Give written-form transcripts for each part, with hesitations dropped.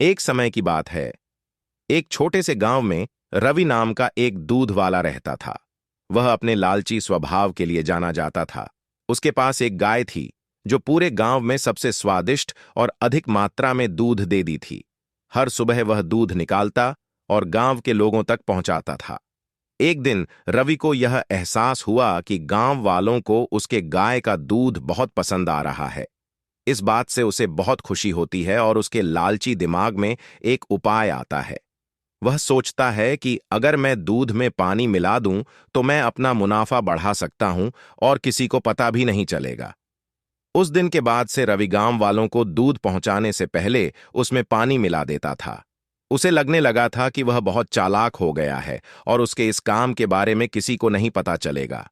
एक समय की बात है। एक छोटे से गांव में रवि नाम का एक दूध वाला रहता था। वह अपने लालची स्वभाव के लिए जाना जाता था। उसके पास एक गाय थी जो पूरे गांव में सबसे स्वादिष्ट और अधिक मात्रा में दूध दे दी थी। हर सुबह वह दूध निकालता और गांव के लोगों तक पहुंचाता था। एक दिन रवि को यह एहसास हुआ कि गांव वालों को उसके गाय का दूध बहुत पसंद आ रहा है। इस बात से उसे बहुत खुशी होती है और उसके लालची दिमाग में एक उपाय आता है। वह सोचता है कि अगर मैं दूध में पानी मिला दूं तो मैं अपना मुनाफा बढ़ा सकता हूं और किसी को पता भी नहीं चलेगा। उस दिन के बाद से रवि गांव वालों को दूध पहुंचाने से पहले उसमें पानी मिला देता था। उसे लगने लगा था कि वह बहुत चालाक हो गया है और उसके इस काम के बारे में किसी को नहीं पता चलेगा।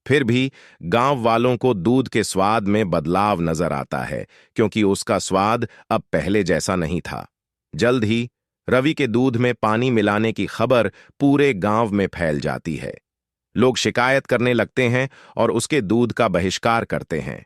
फिर भी गांव वालों को दूध के स्वाद में बदलाव नजर आता है, क्योंकि उसका स्वाद अब पहले जैसा नहीं था। जल्द ही रवि के दूध में पानी मिलाने की खबर पूरे गांव में फैल जाती है। लोग शिकायत करने लगते हैं और उसके दूध का बहिष्कार करते हैं।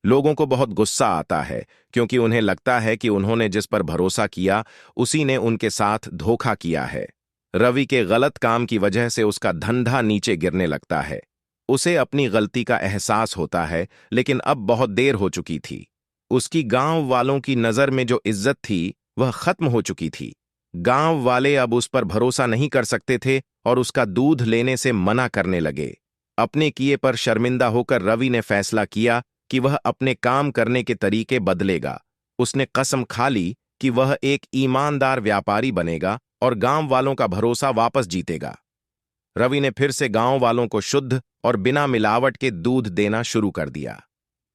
लोगों को बहुत गुस्सा आता है, क्योंकि उन्हें लगता है कि उन्होंने जिस पर भरोसा किया उसी ने उनके साथ धोखा किया है। रवि के गलत काम की वजह से उसका धंधा नीचे गिरने लगता है। उसे अपनी गलती का एहसास होता है, लेकिन अब बहुत देर हो चुकी थी। उसकी गांव वालों की नजर में जो इज्जत थी वह खत्म हो चुकी थी। गांव वाले अब उस पर भरोसा नहीं कर सकते थे और उसका दूध लेने से मना करने लगे। अपने किए पर शर्मिंदा होकर रवि ने फैसला किया कि वह अपने काम करने के तरीके बदलेगा। उसने कसम खा ली कि वह एक ईमानदार व्यापारी बनेगा और गांव वालों का भरोसा वापस जीतेगा। रवि ने फिर से गांव वालों को शुद्ध और बिना मिलावट के दूध देना शुरू कर दिया।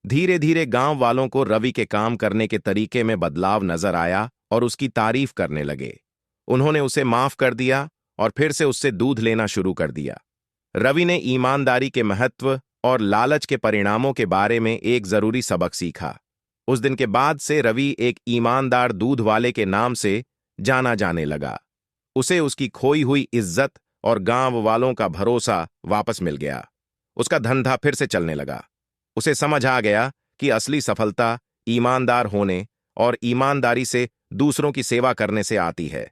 धीरे धीरे गांव वालों को रवि के काम करने के तरीके में बदलाव नजर आया और उसकी तारीफ करने लगे। उन्होंने उसे माफ कर दिया और फिर से उससे दूध लेना शुरू कर दिया। रवि ने ईमानदारी के महत्व और लालच के परिणामों के बारे में एक जरूरी सबक सीखा। उस दिन के बाद से रवि एक ईमानदार दूध वाले के नाम से जाना जाने लगा। उसे उसकी खोई हुई इज्जत और गांव वालों का भरोसा वापस मिल गया। उसका धंधा फिर से चलने लगा। उसे समझ आ गया कि असली सफलता ईमानदार होने और ईमानदारी से दूसरों की सेवा करने से आती है।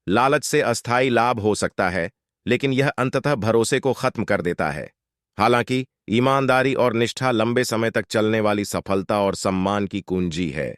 लालच से अस्थायी लाभ हो सकता है, लेकिन यह अंततः भरोसे को खत्म कर देता है। हालांकि ईमानदारी और निष्ठा लंबे समय तक चलने वाली सफलता और सम्मान की कुंजी है।